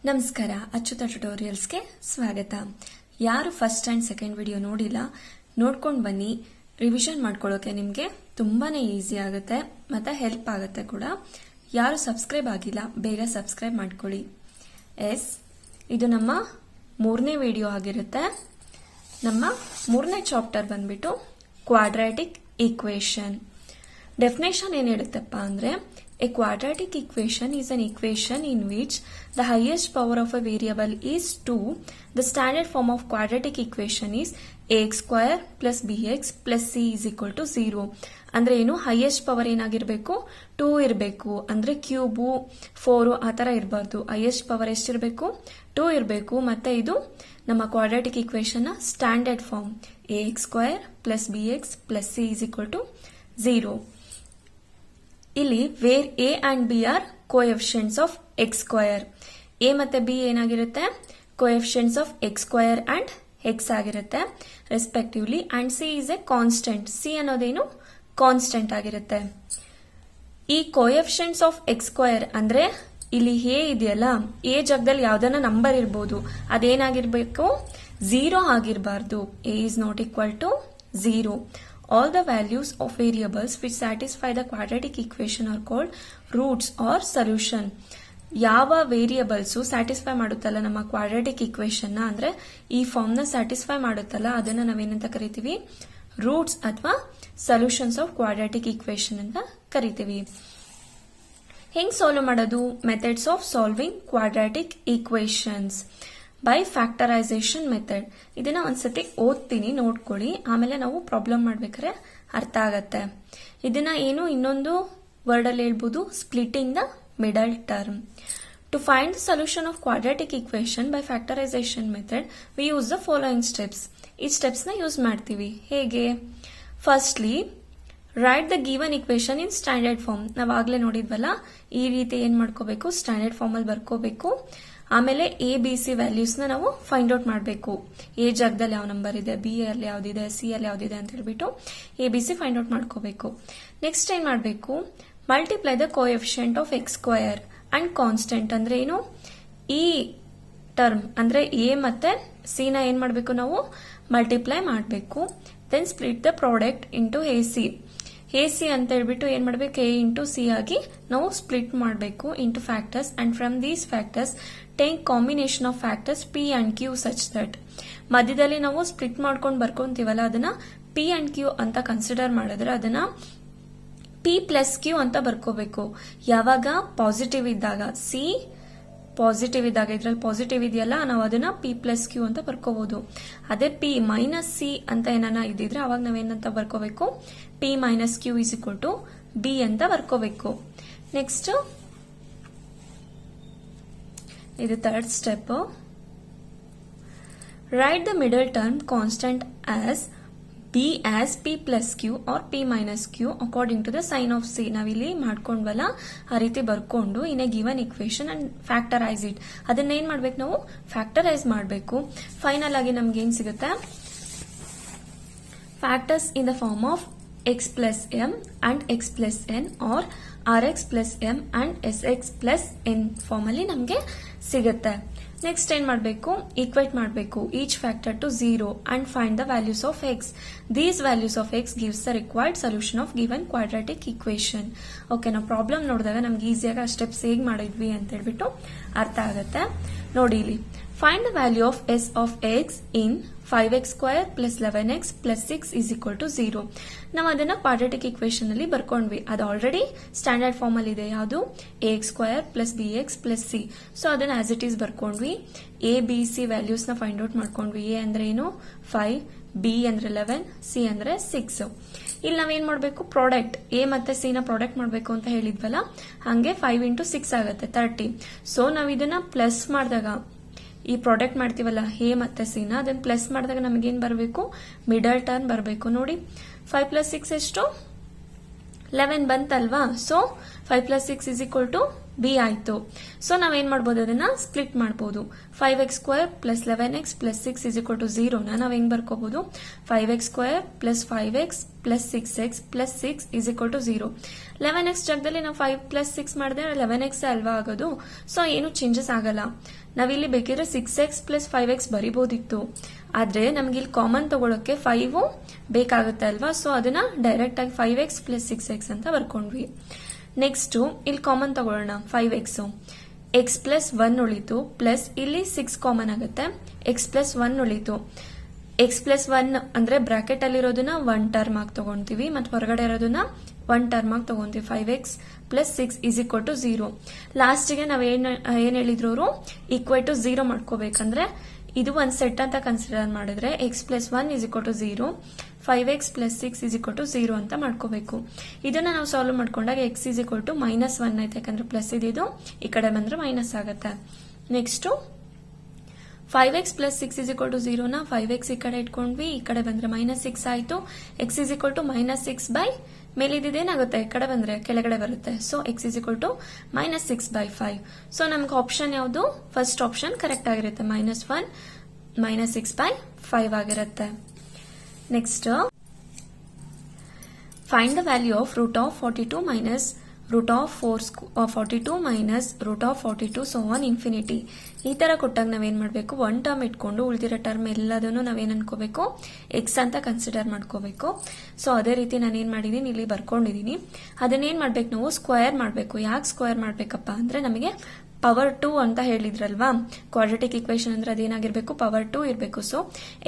ನಮಸ್ಕಾರ, ಅಚ್ಯುತ ಟ್ಯುಟೋರಿಯಲ್ಸ್ಗೆ ಸ್ವಾಗತ. ಯಾರು ಫಸ್ಟ್ ಅಂಡ್ ಸೆಕೆಂಡ್ ವಿಡಿಯೋ ನೋಡಿಲ್ಲ, ನೋಡ್ಕೊಂಡು ಬನ್ನಿ. ರಿವಿಷನ್ ಮಾಡ್ಕೊಳ್ಳೋಕೆ ನಿಮಗೆ ತುಂಬಾನೇ ಈಸಿ ಆಗುತ್ತೆ ಮತ್ತೆ ಹೆಲ್ಪ್ ಆಗುತ್ತೆ ಕೂಡ. ಯಾರು ಸಬ್ಸ್ಕ್ರೈಬ್ ಆಗಿಲ್ಲ, ಬೇಗ ಸಬ್ಸ್ಕ್ರೈಬ್ ಮಾಡ್ಕೊಳ್ಳಿ. ಇದು ನಮ್ಮ 3ನೇ ವಿಡಿಯೋ ಆಗಿರುತ್ತೆ. ನಮ್ಮ 3ನೇ ಚಾಪ್ಟರ್ ಬಂದ್ಬಿಟ್ಟು ಕ್ವಾಡ್ರಾಟಿಕ್ ಈಕ್ವೇಶನ್. ಡೆಫಿನೇಷನ್ ಏನ್ ಹೇಳುತ್ತಪ್ಪ ಅಂದ್ರೆ, a quadratic equation is an equation in which the highest power of a variable is 2. The standard form of quadratic equation is ax square plus bx plus c is equal to 0. ಅಂದ್ರೆ ಏನು, highest power ಏನಾಗಿರ್ಬೇಕು, 2 ಇರಬೇಕು. ಅಂದ್ರೆ cube 4 ಆ ತರ ಇರಬಾರ್ದು. Highest power ಎಷ್ಟಿರಬೇಕು, 2 ಇರಬೇಕು. ಮತ್ತೆ ಇದು ನಮ್ಮ ಕ್ವಾಡ್ರಾಟಿಕ್ ಈಕ್ವೇಶನ್ ನ standard form ax square plus bx plus c is equal to 0. ಇಲ್ಲಿ where A and B are coefficients of x square. A ಮತ್ತೆ ಬಿ ಏನಾಗಿರುತ್ತೆ, coefficients of x square and x ಆಗಿರುತ್ತೆ respectively. And C is a constant. C ಅನ್ನೋದೇನು, constant ಆಗಿರುತ್ತೆ. ಈ coefficients of x square ಅಂದ್ರೆ ಇಲ್ಲಿ A ಇದೆಯಲ್ಲ, ಎ ಜಾಗದಲ್ಲಿ ಯಾವ್ದನ್ನ ನಂಬರ್ ಇರ್ಬೋದು, ಅದೇನಾಗಿರ್ಬೇಕು, 0 ಆಗಿರಬಾರ್ದು. A is not equal to 0. All the values of variables which satisfy the quadratic equation are called roots or solution. ಯಾವ ವೇರಿಯಬಲ್ಸ್ ಸ್ಯಾಟಿಸ್ಫೈ ಮಾಡುತ್ತಲ್ಲ ನಮ್ಮ ಕ್ವಾಡ್ರಾಟಿಕ್ ಈಕ್ವೇಶನ್ ನ, ಅಂದ್ರೆ ಈ ಫಾರ್ಮ್ ನ ಸ್ಯಾಟಿಸ್ಫೈ ಮಾಡುತ್ತಲ್ಲ, ಅದನ್ನ ನಾವೇನಂತ ಕರಿತೀವಿ, ರೂಟ್ಸ್ ಅಥವಾ ಸೊಲ್ಯೂಷನ್ಸ್ ಆಫ್ ಕ್ವಾಡ್ರಾಟಿಕ್ ಈಕ್ವೇಶನ್ ಅಂತ ಕರಿತೀವಿ. ಹೆಂಗ್ ಸಾಲ್ವ್ ಮಾಡೋದು, methods of solving quadratic equations by factorisation method. ಇದನ್ನ ಒಂದ್ಸತಿ ಓದ್ತೀನಿ, ನೋಡ್ಕೊಳ್ಳಿ. ಆಮೇಲೆ ನಾವು ಪ್ರಾಬ್ಲಮ್ ಮಾಡ್ಬೇಕಾದ್ರೆ ಅರ್ಥ ಆಗತ್ತೆ. ಇದನ್ನ ಏನು ಇನ್ನೊಂದು ವರ್ಡ್ ಅಲ್ಲಿ ಹೇಳ್ಬೋದು, splitting the middle term. To find the solution of quadratic equation by factorisation method we use the following steps. ಈ ಸ್ಟೆಪ್ಸ್ ನ ಯೂಸ್ ಮಾಡ್ತೀವಿ. ಹೇಗೆ, firstly write the given equation in standard form. ನಾವಾಗ್ಲೇ ನೋಡಿದ್ವಲ್ಲ, ಈ ರೀತಿ ಏನ್ ಮಾಡ್ಕೋಬೇಕು, ಸ್ಟ್ಯಾಂಡರ್ಡ್ ಫಾರ್ಮ್ ಅಲ್ಲಿ ಬರ್ಕೋಬೇಕು. ಆಮೇಲೆ ಎ ಬಿ ಸಿ ವ್ಯಾಲ್ಯೂಸ್ ನ ನಾವು ಫೈಂಡ್ ಔಟ್ ಮಾಡಬೇಕು. ಎ ಜಾಗದಲ್ಲಿ ಯಾವ ನಂಬರ್ ಇದೆ, ಬಿ ಅಲ್ಲಿ ಯಾವ್ದಿದೆ, ಸಿ ಅಲ್ಲಿ ಯಾವ್ದಿದೆ ಅಂತ ಹೇಳ್ಬಿಟ್ಟು A B C find out ಮಾಡ್ಕೋಬೇಕು. ನೆಕ್ಸ್ಟ್ ಏನ್ ಮಾಡಬೇಕು, multiply the coefficient of x square and constant. ಅಂದ್ರೆ ಏನು, ಈ ಟರ್ಮ್ ಅಂದ್ರೆ ಎ ಮತ್ತೆ ಸಿ ನ ಏನ್ ಮಾಡಬೇಕು, ನಾವು ಮಲ್ಟಿಪ್ಲೈ ಮಾಡಬೇಕು. Then split the product into A C. A C ಅಂತ ಹೇಳ್ಬಿಟ್ಟು ಏನ್ ಮಾಡ್ಬೇಕು, ಎ ಇಂಟು ಸಿ ಆಗಿ ನಾವು ಸ್ಪ್ಲಿಟ್ ಮಾಡಬೇಕು into factors. And from these factors take combination of factors P and Q such that. ಮಧ್ಯದಲ್ಲಿ ನಾವು ಸ್ಪ್ಲಿಟ್ ಮಾಡ್ಕೊಂಡು ಬರ್ಕೊಂತೀವಲ್ಲ, ಅದನ್ನ ಪಿ ಅಂಡ್ ಕ್ಯೂ ಅಂತ ಕನ್ಸಿಡರ್ ಮಾಡಿದ್ರೆ ಅದನ್ನ ಪಿ ಪ್ಲಸ್ ಕ್ಯೂ ಅಂತ ಬರ್ಕೋಬೇಕು. ಯಾವಾಗ ಪಾಸಿಟಿವ್ ಇದ್ದಾಗ, ಸಿ ಪಾಸಿಟಿವ್ ಇದ್ದಾಗ, ಇದ್ರಲ್ಲಿ ಪಾಸಿಟಿವ್ ಇದೆಯಲ್ಲ, ನಾವು ಅದನ್ನ ಪಿ ಪ್ಲಸ್ ಕ್ಯೂ ಅಂತ ಬರ್ಕೋಬಹುದು. ಅದೇ ಪಿ ಮೈನಸ್ ಸಿ ಅಂತ ಏನಾನ ಇದ್ದಿದ್ರೆ ಅವಾಗ ನಾವೇನಂತ ಬರ್ಕೋಬೇಕು, P minus Q is equal to B ಅಂತ ಬರ್ಕೋಬೇಕು. ನೆಕ್ಸ್ಟ್ ಇದು third step. Write the middle term constant as B as P plus Q or P minus Q according to the sign of C. ನಾವಿಲ್ಲಿ ಮಾಡ್ಕೊಂಡ್ವಲ್ಲ, ಆ ರೀತಿ ಬರ್ಕೊಂಡು in a given equation and factorise it. ಅದನ್ನ ಏನ್ ಮಾಡ್ಬೇಕು, ನಾವು ಫ್ಯಾಕ್ಟರೈಸ್ ಮಾಡಬೇಕು. ಫೈನಲ್ ಆಗಿ ನಮ್ಗೆ ಏನ್ ಸಿಗುತ್ತೆ, factors in the form of x plus m and x plus n or rx plus m and sx plus n form ಅಲ್ಲಿ ನಮ್ಗೆ ಸಿಗುತ್ತೆ. ನೆಕ್ಸ್ಟ್ ಏನ್ ಮಾಡಬೇಕು, ಈಕ್ವೇಟ್ ಮಾಡಬೇಕು each factor to 0 and find the values of X. These values of X gives the required solution of given quadratic equation. Okay, ನಾವು problem ನೋಡಿದಾಗ ನಮ್ಗೆ ಈಸಿಯಾಗಿ ಆ ಸ್ಟೆಪ್ಸ್ ಹೇಗೆ ಮಾಡಿದ್ವಿ ಅಂತ ಹೇಳ್ಬಿಟ್ಟು ಅರ್ಥ ಆಗುತ್ತೆ. ನೋಡಿ ಇಲ್ಲಿ, find the value of S of X in 5x square plus 11x plus 6 is equal to 0. ನಾವು ಅದನ್ನ ಕ್ವಾಡ್ರಾಟಿಕ್ ಈಕ್ವೇಶನ್ ಅಲ್ಲಿ ಬರ್ಕೊಂಡ್ವಿ. ಅದು ಆಲ್ರೆಡಿ ಸ್ಟ್ಯಾಂಡರ್ಡ್ ಫಾರ್ಮ್ ಅಲ್ಲಿ ಇದೆ. ಯಾವುದು, ax square plus bx plus c. So ಅದನ್ನ ಆಸ್ ಇಟ್ ಈಸ್ ಬರ್ಕೊಂಡ್ವಿ. A B C values ನ ಫೈಂಡ್ ಔಟ್ ಮಾಡ್ಕೊಂಡ್ವಿ. ಎ ಅಂದ್ರೆ ಏನು, 5, ಬಿ ಅಂದ್ರೆ 11, ಸಿ ಅಂದ್ರೆ 6. ಇಲ್ಲಿ ನಾವೇನ್ ಮಾಡ್ಬೇಕು, ಪ್ರಾಡಕ್ಟ್ ಎ ಮತ್ತೆ ಸಿ ನ ಪ್ರಾಡಕ್ಟ್ ಮಾಡ್ಬೇಕು ಅಂತ ಹೇಳಿದ್ವಲ್ಲ, ಹಂಗೆ 5 ಇಂಟು 6 ಆಗುತ್ತೆ 30. ಸೊ ನಾವ್ ಇದನ್ನ ಪ್ಲಸ್ ಮಾಡಿದಾಗ, ಈ ಪ್ರಾಡಕ್ಟ್ ಮಾಡ್ತೀವಲ್ಲ ಎ ಮತ್ತೆ ಸಿ ನ, ಅದನ್ನ ಪ್ಲಸ್ ಮಾಡಿದಾಗ ನಮಗೇನ್ ಬರಬೇಕು, ಮಿಡಲ್ ಟರ್ಮ್ ಬರಬೇಕು. ನೋಡಿ, 5 ಪ್ಲಸ್ 6 ಎಷ್ಟು, 11 ಬಂತಲ್ವಾ. So 5 plus 6 is equal to B ಆಯ್ತು. ಸೊ ನಾವೇನ್ ಮಾಡ್ಬೋದು, ಅದನ್ನ ಸ್ಪ್ಲಿಟ್ ಮಾಡ್ಬೋದು. 5x² plus 11x plus 6 is equal to 0 ನಾವ್ ಹೆಂಗ್ ಬರ್ಕೋಬಹುದು, 5x² plus 5x plus 6x plus 6 is equal to 0. 11x ಜಾಗದಲ್ಲಿ ನಾವು 5 ಪ್ಲಸ್ 6 ಮಾಡಿದ್ರೆ 11x ಅಲ್ವಾ ಆಗೋದು. ಸೊ ಏನು ಚೇಂಜಸ್ ಆಗಲ್ಲ. ನಾವಿಲ್ಲಿ ಬೇಕಿದ್ರೆ 6x ಪ್ಲಸ್ 5x ಬರಿಬಹುದಿತ್ತು, ಆದ್ರೆ ನಮ್ಗೆ ಇಲ್ಲಿ ಕಾಮನ್ ತಗೊಳಕ್ಕೆ 5 ಬೇಕಾಗುತ್ತೆ ಅಲ್ವಾ. ಸೊ ಅದನ್ನ ಡೈರೆಕ್ಟ್ ಆಗಿ 5x ಪ್ಲಸ್ 6x ಅಂತ ಬರ್ಕೊಂಡ್ವಿ. ನೆಕ್ಸ್ಟ್ ಇಲ್ಲಿ ಕಾಮನ್ ತಗೊಳ್ಳೋಣ. 5x x ಪ್ಲಸ್ 1 ಉಳಿತು, ಪ್ಲಸ್ ಇಲ್ಲಿ 6 ಕಾಮನ್ ಆಗುತ್ತೆ, x ಪ್ಲಸ್ 1 ಉಳಿತು. x ಪ್ಲಸ್ 1 ಅಂದ್ರೆ ಬ್ರಾಕೆಟ್ ಅಲ್ಲಿರೋದನ್ನ 1 ಟರ್ಮ್ ಆಗಿ ತಗೊಂತೀವಿ, ಮತ್ತೆ ಹೊರಗಡೆ ಇರೋದನ್ನ 1 ಟರ್ಮ್ ಆಗಿ ತಗೊಂತೀವಿ. 5x plus 6 is equal to 0. ಲಾಸ್ಟ್ಗೆ ನಾವ್ ಏನ್ ಹೇಳಿದ್ರು ಅವರು, ಈಕ್ವಲ್ ಟು 0 ಮಾಡ್ಕೋಬೇಕಂದ್ರೆ ಇದು ಒಂದ್ ಸೆಟ್ ಅಂತ ಕನ್ಸಿಡರ್ ಮಾಡಿದ್ರೆ x plus 1 is equal to 0, 5x plus 6 is equal to 0 ಅಂತ ಮಾಡ್ಕೋಬೇಕು. ಇದನ್ನ ನಾವು ಸಾಲ್ವ್ ಮಾಡ್ಕೊಂಡಾಗ x ಇಸ್ ಈಕ್ವಲ್ ಟು -1 ಆಯ್ತು, ಯಾಕಂದ್ರೆ ಪ್ಲಸ್ ಇದ್ದು ಈ ಕಡೆ ಬಂದ್ರೆ ಮೈನಸ್ ಆಗುತ್ತೆ. Next 5x plus 6 is equal to 0 ನ 5x ಈ ಕಡೆ ಇಟ್ಕೊಂಡ್ವಿ, ಈ ಕಡೆ ಬಂದ್ರೆ -6 ಆಯ್ತು. x is equal to -6 by ಮೇಲಿದ್ದೇನಾಗುತ್ತೆ, ಈ ಕಡೆ ಬಂದ್ರೆ ಕೆಳಗಡೆ ಬರುತ್ತೆ. So x is equal to -6/5. So ನಮ್ಗೆ ಆಪ್ಷನ್ ಯಾವುದು, ಫಸ್ಟ್ ಆಪ್ಷನ್ ಕರೆಕ್ಟ್ ಆಗಿರುತ್ತೆ. -1 -6/5 ಆಗಿರುತ್ತೆ. Next find the value of root of 42 minus root of 42 minus root of 42 so on infinity. ಈ ತರ ಕೊಟ್ಟಾಗ ನಾವೇನ್ ಮಾಡ್ಬೇಕು, 1 ಟರ್ಮ್ ಇಟ್ಕೊಂಡು ಉಳಿದಿರೋ ಟರ್ಮ್ ಎಲ್ಲದನ್ನು ನಾವೇನ್ ಅನ್ಕೋಬೇಕು, ಎಕ್ಸ್ ಅಂತ ಕನ್ಸಿಡರ್ ಮಾಡ್ಕೋಬೇಕು. ಸೊ ಅದೇ ರೀತಿ ನಾನೇನ್ ಮಾಡಿದೀನಿ, ಇಲ್ಲಿ ಬರ್ಕೊಂಡಿದೀನಿ. ಅದನ್ನೇನ್ ಮಾಡ್ಬೇಕು, ನಾವು ಸ್ಕ್ವೇರ್ ಮಾಡ್ಬೇಕು. ಯಾಕೆ ಸ್ಕ್ವೇರ್ ಮಾಡ್ಬೇಕಪ್ಪ ಅಂದ್ರೆ, ನಮಗೆ ಪವರ್ 2 ಅಂತ ಹೇಳಿದ್ರಲ್ವಾ, ಕ್ವಾಡ್ರಾಟಿಕ್ ಇಕ್ವೇಶನ್ ಅಂದ್ರೆ ಅದೇನಾಗಿರ್ಬೇಕು, ಪವರ್ 2 ಇರಬೇಕು. ಸೊ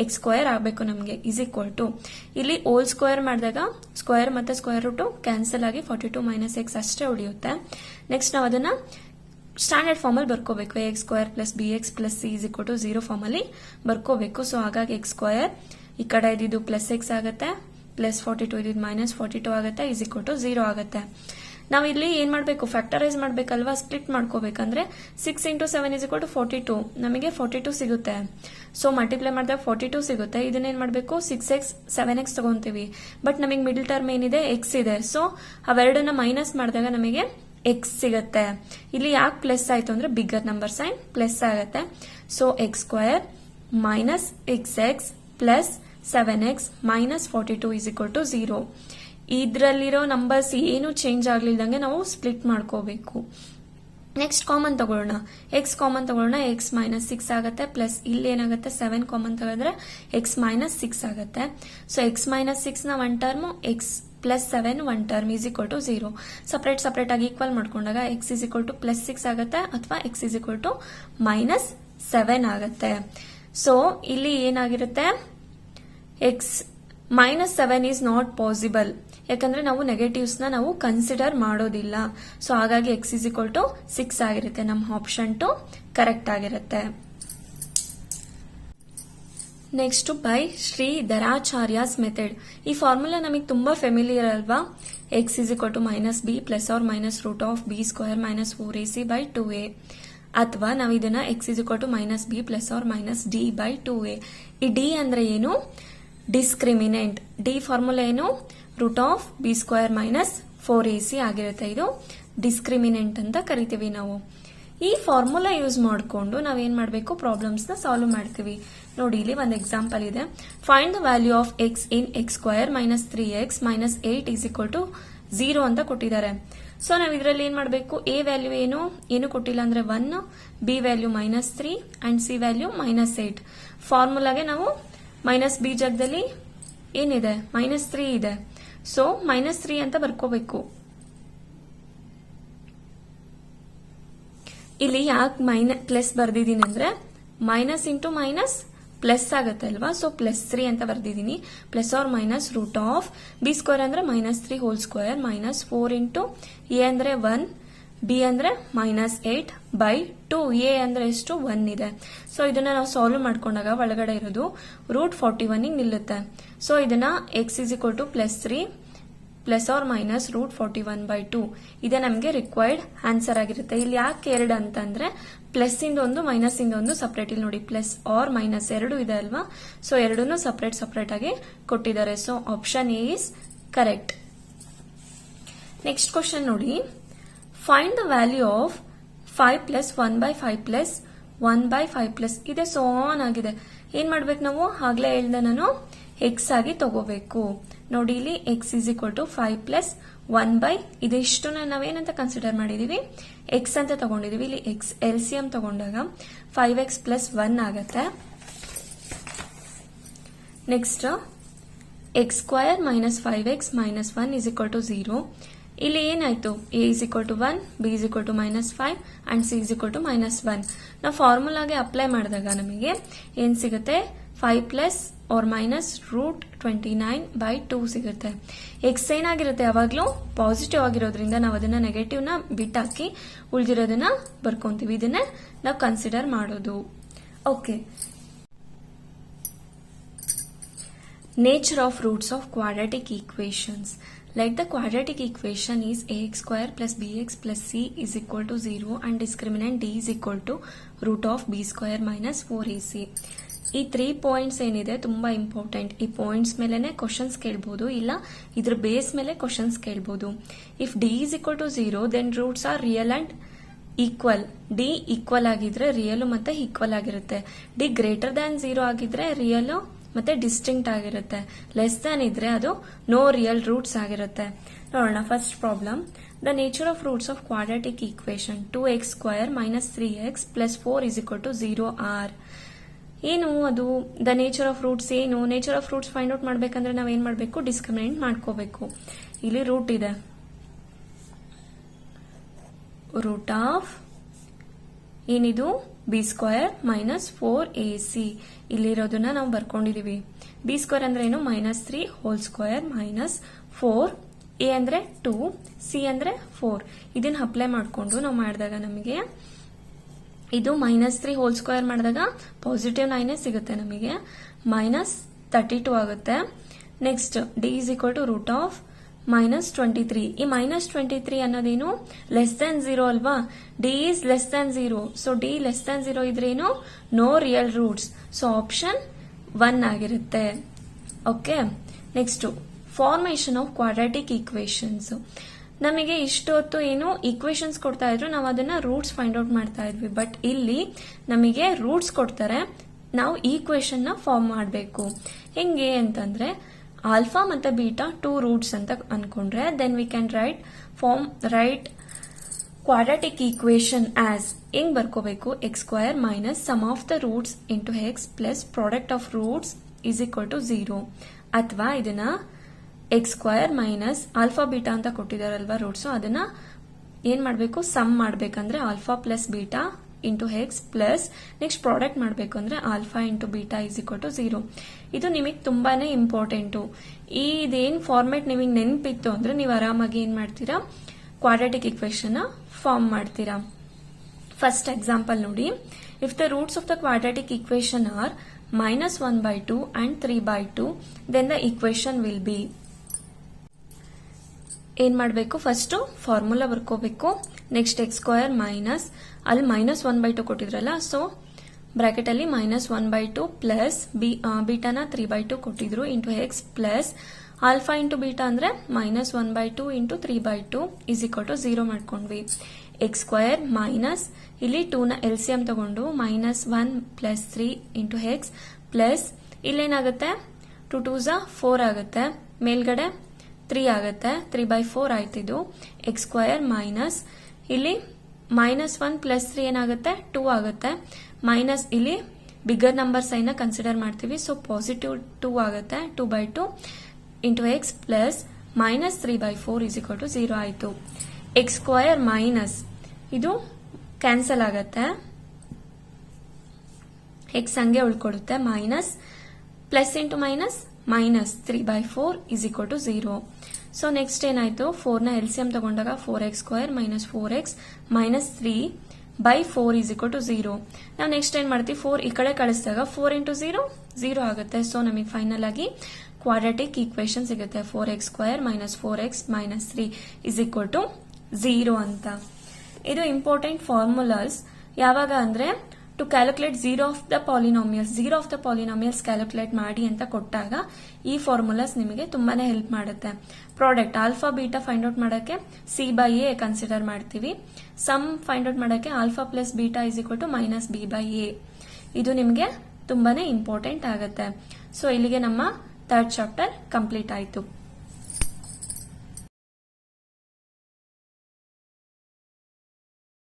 ಎಕ್ಸ್ ಸ್ಕ್ವೇರ್ ಆಗಬೇಕು ನಮಗೆ, ಇಸ್ ಈಕ್ವಲ್ ಟು ಇಲ್ಲಿ ಹೋಲ್ ಸ್ಕ್ವೇರ್ ಮಾಡಿದಾಗ ಸ್ಕ್ವೇರ್ ಮತ್ತೆ ಸ್ಕ್ವೇರ್ ರೂಟ್ ಕ್ಯಾನ್ಸಲ್ ಆಗಿ 42 ಮೈನಸ್ ಎಕ್ಸ್ ಅಷ್ಟೇ ಉಳಿಯುತ್ತೆ. ನೆಕ್ಸ್ಟ್ ನಾವು ಅದನ್ನ ಸ್ಟ್ಯಾಂಡರ್ಡ್ ಫಾರ್ಮ್ ಅಲ್ಲಿ ಬರ್ಕೋಬೇಕು. x² plus bx plus c is equal to 0 form ಅಲ್ಲಿ ಬರ್ಕೋಬೇಕು. ಸೊ ಹಾಗಾಗಿ x² ಈ ಕಡೆ ಇದ್ದು ಪ್ಲಸ್ ಎಕ್ಸ್ ಆಗುತ್ತೆ, ಪ್ಲಸ್ 42 ಇದ್ದು ಮೈನಸ್ 42 ಆಗುತ್ತೆ, ಇಸ್ ಈಕ್ವಲ್ ಟು 0 ಆಗುತ್ತೆ. ನಾವ್ ಇಲ್ಲಿ ಏನ್ ಮಾಡ್ಬೇಕು, ಫ್ಯಾಕ್ಟರೈಸ್ ಮಾಡ್ಬೇಕಲ್ವಾ, ಸ್ಪ್ಲಿಟ್ ಮಾಡ್ಕೋಬೇಕಂದ್ರೆ 6 ಇಂಟು 7 ಇಸ್ ಈಕ್ವಲ್ ಟು 42, ನಮಗೆ 42 ಸಿಗುತ್ತೆ. ಸೊ ಮಲ್ಟಿಪ್ಲೈ ಮಾಡಿದಾಗ 42 ಸಿಗುತ್ತೆ. ಇದನ್ನೇನ್ ಮಾಡ್ಬೇಕು, 6x 7x ತಗೊಂತೀವಿ, ಬಟ್ ನಮಗೆ ಮಿಡಲ್ ಟರ್ಮ್ ಏನಿದೆ, ಎಕ್ಸ್ ಇದೆ. ಸೊ ಅವೆರಡನ್ನ ಮೈನಸ್ ಮಾಡಿದಾಗ ನಮಗೆ ಎಕ್ಸ್ ಸಿಗುತ್ತೆ. ಇಲ್ಲಿ ಯಾಕೆ ಪ್ಲಸ್ ಆಯ್ತು ಅಂದ್ರೆ ಬಿಗ್ಗರ್ ನಂಬರ್ ಸೈನ್ ಪ್ಲಸ್ ಆಗುತ್ತೆ. So x² minus xx plus 7x minus 42 is equal to 0. ಇದ್ರಲ್ಲಿರೋ ನಂಬರ್ಸ್ ಏನು ಚೇಂಜ್ ಆಗ್ಲಿಲ್ದಂಗೆ ನಾವು ಸ್ಪ್ಲಿಟ್ ಮಾಡ್ಕೋಬೇಕು. ನೆಕ್ಸ್ಟ್ ಕಾಮನ್ ತಗೊಳ್ಳೋಣ. ಎಕ್ಸ್ ಕಾಮನ್ ತಗೊಳ್ಳೋಣ. ಎಕ್ಸ್ ಮೈನಸ್ 6 ಆಗುತ್ತೆ, ಪ್ಲಸ್ ಇಲ್ಲಿ ಏನಾಗುತ್ತೆ 7 ಕಾಮನ್ ತಗೊಂಡ್ರೆ ಎಕ್ಸ್ ಮೈನಸ್ 6 ಆಗುತ್ತೆ. ಸೊ ಎಕ್ಸ್ ಮೈನಸ್ 6 ನ 1 term, X plus 7 1 term is equal to 0. Separate separate ಆಗಿ ಈಕ್ವಲ್ ಮಾಡ್ಕೊಂಡಾಗ X is equal to plus 6 ಆಗುತ್ತೆ, ಅಥವಾ X is equal to minus 7 ಆಗುತ್ತೆ. ಸೊ ಇಲ್ಲಿ ಏನಾಗಿರುತ್ತೆ, X minus 7 is not possible, ಯಾಕಂದ್ರೆ ನಾವು ನೆಗೆಟಿವ್ಸ್ ನಾವು ಕನ್ಸಿಡರ್ ಮಾಡೋದಿಲ್ಲ. ಸೊ ಹಾಗಾಗಿ ಎಕ್ಸ್ ಇಸ್ ಈಕ್ವಲ್ ಟು 6 ಆಗಿರುತ್ತೆ. ನಮ್ಮ ಆಪ್ಷನ್ 2 ಕರೆಕ್ಟ್ ಆಗಿರುತ್ತೆ. Next by Sridharacharya's method. ಈ ಫಾರ್ಮುಲಾ ನಮಗೆ ತುಂಬಾ ಫೆಮಿಲಿಯರ್ ಅಲ್ವಾ. X is equal to minus B plus or minus root of B square minus 4ac by 2a, ಅಥವಾ ನಾವು ಇದನ್ನ X is equal to minus B plus or minus D by 2a. ಈ D ಅಂದ್ರೆ ಏನು, discriminant. D formula ಏನು, root of B square minus 4ac ಆಗಿರುತ್ತೆ. ಇದು discriminant ಅಂತ ಕರಿತೀವಿ ನಾವು. ಈ ಫಾರ್ಮುಲಾ ಯೂಸ್ ಮಾಡಿಕೊಂಡು ನಾವೇನ್ ಮಾಡಬೇಕು, ಪ್ರಾಬ್ಲಮ್ಸ್ ನ ಸಾಲ್ವ್ ಮಾಡ್ತೀವಿ. ನೋಡಿ, ಇಲ್ಲಿ ಒಂದು ಎಕ್ಸಾಂಪಲ್ ಇದೆ. Find the value of X in x² minus 3x minus 8 is equal to 0 ಅಂತ ಕೊಟ್ಟಿದ್ದಾರೆ. ಸೊ ನಾವು ಇದರಲ್ಲಿ ಏನ್ ಮಾಡಬೇಕು, ಎ ವ್ಯಾಲ್ಯೂ ಏನು ಕೊಟ್ಟಿಲ್ಲ ಅಂದ್ರೆ 1, B value minus 3 and C value minus 8. ಫಾರ್ಮುಲಾಗೆ ನಾವು ಮೈನಸ್ ಬಿ ಜಾಗದಲ್ಲಿ ಏನಿದೆ, ಮೈನಸ್ 3 ಇದೆ. ಸೊ ಮೈನಸ್ 3 ಅಂತ ಬರ್ಕೋಬೇಕು. ಇಲ್ಲಿ ಯಾಕೆ ಪ್ಲಸ್ ಬರ್ದಿದ್ದೀನಿ ಅಂದ್ರೆ, ಮೈನಸ್ ಇಂಟು ಮೈನಸ್ ಪ್ಲಸ್ ಆಗುತ್ತೆ ಅಲ್ವಾ. ಸೊ ಪ್ಲಸ್ 3 ಅಂತ ಬರ್ದಿದ್ದೀನಿ. Plus or minus root of B square ಅಂದ್ರೆ minus 3 whole square minus 4 into A ಅಂದ್ರೆ 1, ಬಿ ಅಂದ್ರೆ ಮೈನಸ್ 8 ಬೈ 2, ಎ ಅಂದ್ರೆ ಎಷ್ಟು 1 ಇದೆ. ಸೊ ಇದನ್ನ ನಾವು ಸಾಲ್ವ್ ಮಾಡ್ಕೊಂಡಾಗ ಒಳಗಡೆ ಇರೋದು ರೂಟ್ 41 ನಿಲ್ಲುತ್ತೆ. ಸೊ ಇದನ್ನ X is equal to plus 3 plus or minus root 41 by 2 ಇದೇ ನಮಗೆ ರಿಕ್ವೈರ್ಡ್ ಆನ್ಸರ್ ಆಗಿರುತ್ತೆ. ಇಲ್ಲಿ ಯಾಕೆ 2 ಅಂತಂದ್ರೆ, ಪ್ಲಸ್ ಇಂದ ಒಂದು ಮೈನಸ್ ಇಂದ ಒಂದು ಸಪರೇಟ್. ಇಲ್ಲಿ ನೋಡಿ, ಪ್ಲಸ್ ಆರ್ ಮೈನಸ್ 2 ಇದೆ ಅಲ್ವಾ. ಸೊ ಎರಡನ್ನೂ ಸಪರೇಟ್ ಸಪರೇಟ್ ಆಗಿ ಕೊಟ್ಟಿದ್ದಾರೆ. So option A is correct. Next question ನೋಡಿ. Find the value of 5 plus 1 by 5 plus 1 by 5 plus ಇದೆ ಸೋ ಆನ್ ಆಗಿದೆ. ಏನ್ ಮಾಡ್ಬೇಕು ನಾವು, ಆಗ್ಲೇ ಹೇಳ್ದೆ ನಾನು, ಎಕ್ಸ್ ಆಗಿ ತಗೋಬೇಕು. ನೋಡಿ ಇಲ್ಲಿ X is equal to 5 plus 1 by ಇದಿಷ್ಟು ನಾವೇನಂತ ಕನ್ಸಿಡರ್ ಮಾಡಿದೀವಿ, ಎಕ್ಸ್ ಅಂತ ತಗೊಂಡಿದೀವಿ. ಇಲ್ಲಿ ಎಕ್ಸ್ LCM ತಗೊಂಡಾಗ 5x ಪ್ಲಸ್ 1 ಆಗತ್ತೆ. Next X square minus 5x minus 1 is equal to 0. ಇಲ್ಲಿ ಏನಾಯ್ತು, a is equal to 1, b is equal to minus 5 and c is equal to minus 1. ನಾವು ಫಾರ್ಮುಲಾಗೆ ಅಪ್ಲೈ ಮಾಡಿದಾಗ ನಮಗೆ ಏನ್ ಸಿಗುತ್ತೆ, 5 plus or minus root 29 by 2 ಸಿಗುತ್ತೆ. ಎಕ್ಸ್ ಏನಾಗಿರುತ್ತೆ, ಯಾವಾಗ್ಲೂ ಪಾಸಿಟಿವ್ ಆಗಿರೋದ್ರಿಂದ ನಾವು ಅದನ್ನ ನೆಗೆಟಿವ್ ನ ಬಿಟ್ಟಾಕಿ ಉಳಿದಿರೋದನ್ನ ಬರ್ಕೊಂತೀವಿ. ಇದನ್ನೇ ನಾವು ಕನ್ಸಿಡರ್ ಮಾಡೋದು. Okay, nature of roots of quadratic equations. Let the quadratic equation is ax square plus bx plus c is equal to 0 and discriminant d is equal to root of b square minus 4ac. ಈ 3 points ಏನಿದೆ ತುಂಬಾ important. ಈ points ಮೇಲೆನೆ questions ಕೇಳಬಹುದು, ಇಲ್ಲ ಇದ್ರ base ಮೇಲೆ questions ಕೇಳಬಹುದು. If D is equal to 0 then roots are real and equal. D equal ಆಗಿದ್ರೆ ರಿಯಲ್ ಮತ್ತೆ ಈಕ್ವಲ್ ಆಗಿರುತ್ತೆ. ಡಿ ಗ್ರೇಟರ್ ದ್ಯಾನ್ 0 ಆಗಿದ್ರೆ ರಿಯಲ್ ಮತ್ತೆ ಡಿಸ್ಟಿಂಕ್ಟ್ ಆಗಿರುತ್ತೆ. ಲೆಸ್ ದ್ಯಾನ್ ಇದ್ರೆ ಅದು ನೋ ರಿಯಲ್ ರೂಟ್ಸ್ ಆಗಿರುತ್ತೆ. ನೋಡೋಣ first problem. The nature of roots of quadratic equation 2x square minus 3x plus 4 is equal to 0 or. ಏನು ಅದು ದ ನೇಚರ್ ಆಫ್ ರೂಟ್ಸ್? ಏನು nature of roots find out ಮಾಡ್ಬೇಕಂದ್ರೆ ನಾವ್ ಏನ್ ಮಾಡ್ಬೇಕು, ಡಿಸ್ಕ್ರಿಮಿನೆಂಟ್ ಮಾಡ್ಕೋಬೇಕು. ಇಲ್ಲಿ ರೂಟ್ ಇದೆ, ರೂಟ್ ಆಫ್ ಏನಿದು ಬಿ ಸ್ಕ್ವಯರ್ ಮೈನಸ್ 4ac. ಇಲ್ಲಿರೋದನ್ನ ನಾವು ಬರ್ಕೊಂಡಿದೀವಿ. ಬಿ ಸ್ಕ್ವಯರ್ ಅಂದ್ರೆ ಏನು, minus 3 whole square minus 4, A ಅಂದ್ರೆ 2, ಸಿ ಅಂದ್ರೆ 4. ಇದನ್ನ ಅಪ್ಲೈ ಮಾಡ್ಕೊಂಡು ನಾವು ಮಾಡಿದಾಗ ನಮಗೆ ಇದು ಮೈನಸ್ 3 ಹೋಲ್ ಸ್ಕ್ವಯರ್ ಮಾಡಿದಾಗ ಪಾಸಿಟಿವ್ 9 ಸಿಗುತ್ತೆ, ನಮಗೆ ಮೈನಸ್ 32 ಆಗುತ್ತೆ. Next D is equal to root of minus 23. ಈ ಮೈನಸ್ 23 ಅನ್ನೋದೇನು, ಲೆಸ್ ದನ್ 0 ಅಲ್ವಾ. D is less than 0, so D less than 0 ಇದ್ರೇನು, no real roots. So option 1 ಆಗಿರುತ್ತೆ. Okay, next formation of quadratic equations. ನಮಗೆ ಇಷ್ಟು ಹೊತ್ತು ಏನು ಈಕ್ವೇಶನ್ಸ್ ಕೊಡ್ತಾ ಇದ್ರು, ನಾವು ಅದನ್ನ ರೂಟ್ಸ್ ಫೈಂಡ್ ಔಟ್ ಮಾಡ್ತಾ ಇದ್ವಿ. ಬಟ್ ಇಲ್ಲಿ ನಮಗೆ ರೂಟ್ಸ್ ಕೊಡ್ತಾರೆ, ನಾವು ಈಕ್ವೇಶನ್ ನ ಫಾರ್ಮ್ ಮಾಡಬೇಕು. ಹೆಂಗೆ ಅಂತಂದ್ರೆ ಆಲ್ಫಾ ಮತ್ತೆ ಬೀಟಾ 2 ರೂಟ್ಸ್ ಅಂತ ಅನ್ಕೊಂಡ್ರೆ then we can write quadratic equation as ಹೆಂಗ್ ಬರ್ಕೋಬೇಕು, X square minus sum of the roots into X plus product of roots is equal to 0. ಅಥವಾ ಇದನ್ನ X square minus alpha beta ಅಂತ ಕೊಟ್ಟಿದಾರಲ್ವಾ roots, ಅದನ್ನ ಏನ್ ಮಾಡ್ಬೇಕು, ಸಮ್ ಮಾಡ್ಬೇಕಂದ್ರೆ alpha plus beta into X plus next product ಮಾಡಬೇಕು ಅಂದ್ರೆ alpha into beta is equal to 0. ಇದು ನಿಮಗೆ ತುಂಬಾನೇ ಇಂಪಾರ್ಟೆಂಟು. ಇದೇನ್ ಫಾರ್ಮೆಟ್ ನಿಮಗೆ ನೆನಪಿತ್ತು ಅಂದ್ರೆ ನೀವು ಆರಾಮಾಗಿ ಏನ್ ಮಾಡ್ತೀರಾ, ಕ್ವಾಡ್ರಾಟಿಕ್ ಈಕ್ವೇಶನ್ ಫಾರ್ಮ್ ಮಾಡ್ತೀರಾ. ಫಸ್ಟ್ ಎಕ್ಸಾಂಪಲ್ ನೋಡಿ. If the roots of the quadratic equation are minus 1/2 and 3/2 then the equation will be. ಏನ್ ಮಾಡಬೇಕು, ಫಸ್ಟ್ ಫಾರ್ಮುಲಾ ಬರ್ಕೋಬೇಕು. ನೆಕ್ಸ್ಟ್ ಎಕ್ಸ್ ಸ್ಕ್ವಯರ್ ಮೈನಸ್ ಅಲ್ಲಿ ಮೈನಸ್ 1/2 ಕೊಟ್ಟಿದ್ರಲ್ಲ, ಸೊ ಬ್ರಾಕೆಟ್ ಅಲ್ಲಿ ಮೈನಸ್ 1/2 ಪ್ಲಸ್ ಬೀಟಾನ 3/2 ಕೊಟ್ಟಿದ್ರು into X plus alpha into beta ಅಂದ್ರೆ minus 1/2 into 3/2 is equal to 0 ಮಾಡ್ಕೊಂಡ್ವಿ. ಎಕ್ಸ್ ಸ್ಕ್ವಯರ್ ಮೈನಸ್ ಇಲ್ಲಿ 2 ನ LCM ತಗೊಂಡು minus 1 plus 3 into X plus ಇಲ್ಲೇನಾಗುತ್ತೆ 2 2s 4 ಆಗುತ್ತೆ, ಮೇಲ್ಗಡೆ 3 ಆಗುತ್ತೆ, 3/4 ಆಯ್ತಿದ್ದು. ಎಕ್ಸ್ ಸ್ಕ್ವಯರ್ ಮೈನಸ್ ಇಲ್ಲಿ ಮೈನಸ್ 1 ಪ್ಲಸ್ 3 ಏನಾಗುತ್ತೆ 2 ಆಗುತ್ತೆ, ಮೈನಸ್ ಇಲ್ಲಿ ಬಿಗರ್ ನಂಬರ್ ಸೈನ್ ಕನ್ಸಿಡರ್ ಮಾಡ್ತೀವಿ, ಸೊ ಪಾಸಿಟಿವ್ 2 ಆಗುತ್ತೆ, 2/2 into X plus minus 3/4 is equal to 0 ಆಯ್ತು. ಎಕ್ಸ್ ಸ್ಕ್ವಯರ್ ಮೈನಸ್ ಇದು ಕ್ಯಾನ್ಸಲ್ ಆಗುತ್ತೆ, ಎಕ್ಸ್ ಹಂಗೆ ಉಳ್ಕೊಡುತ್ತೆ, minus plus into minus minus 3/4 is equal to 0. So next ಏನಾಯ್ತು, 4 ನ LCM ತಗೊಂಡಾಗ 4x square minus 4x minus 3/4 is equal to 0. ನಾವು next ಏನ್ ಮಾಡ್ತೀವಿ, 4 ಈ ಕಡೆ ಕಳಿಸಿದಾಗ 4 ಇಂಟು 0 ಆಗುತ್ತೆ. ಸೊ ನಮಗೆ ಫೈನಲ್ ಆಗಿ ಕ್ವಾಡ್ರಾಟಿಕ್ ಈಕ್ವೇಶನ್ ಸಿಗುತ್ತೆ, 4x square minus 4x minus 3 is equal to 0 ಅಂತ. ಇದು ಇಂಪಾರ್ಟೆಂಟ್ ಫಾರ್ಮುಲಾಸ್. ಯಾವಾಗ ಅಂದ್ರೆ to calculate zero of the polynomials calculate ಮಾಡಿ ಅಂತ ಕೊಟ್ಟಾಗ ಈ ಫಾರ್ಮುಲಾಸ್ ನಿಮಗೆ ತುಂಬಾನೇ ಹೆಲ್ಪ್ ಮಾಡುತ್ತೆ. Product alpha beta find out ಮಾಡಕ್ಕೆ C/A ಕನ್ಸಿಡರ್ ಮಾಡ್ತೀವಿ. ಸಮ್ ಫೈಂಡ್ ಔಟ್ ಮಾಡಕ್ಕೆ alpha plus beta is equal to minus B/A. ಇದು ನಿಮಗೆ ತುಂಬಾನೇ ಇಂಪಾರ್ಟೆಂಟ್ ಆಗುತ್ತೆ. ಸೊ ಇಲ್ಲಿಗೆ ನಮ್ಮ ಥರ್ಡ್ ಚಾಪ್ಟರ್ ಕಂಪ್ಲೀಟ್ ಆಯಿತು.